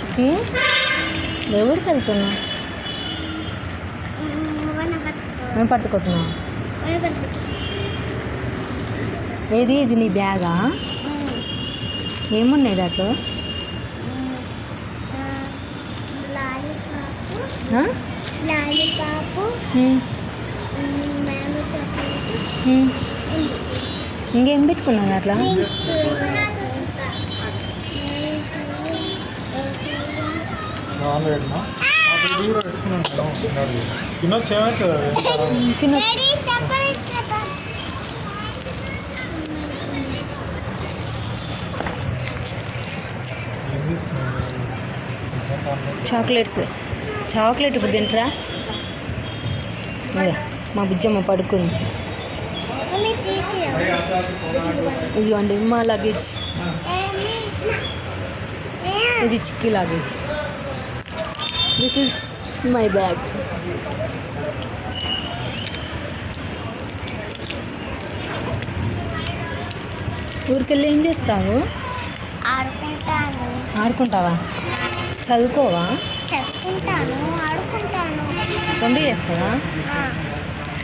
చిక్కి ఎవరికి వెళ్తున్నావు? నేను పట్టుకోతున్నావు. ఏది ఇది నీ బ్యాగా? ఏమున్నాయి దాంట్లో? ఇంకేం పెట్టుకున్నాను అట్లా? చాక్లెట్ ఇప్పుడు తింటరా? మా బుజ్జమ్మ పడుకుంది. ఇదిగోండి మా లగేజ్. ఇది చిక్కి luggage. This is my bag. ఊరికెళ్ళి ఏం చేస్తావు? ఆడుకుంటావా? చదువుకోవా? చదువుకుంటాను, ఆడుకుంటాను. రెండు చేస్తావా?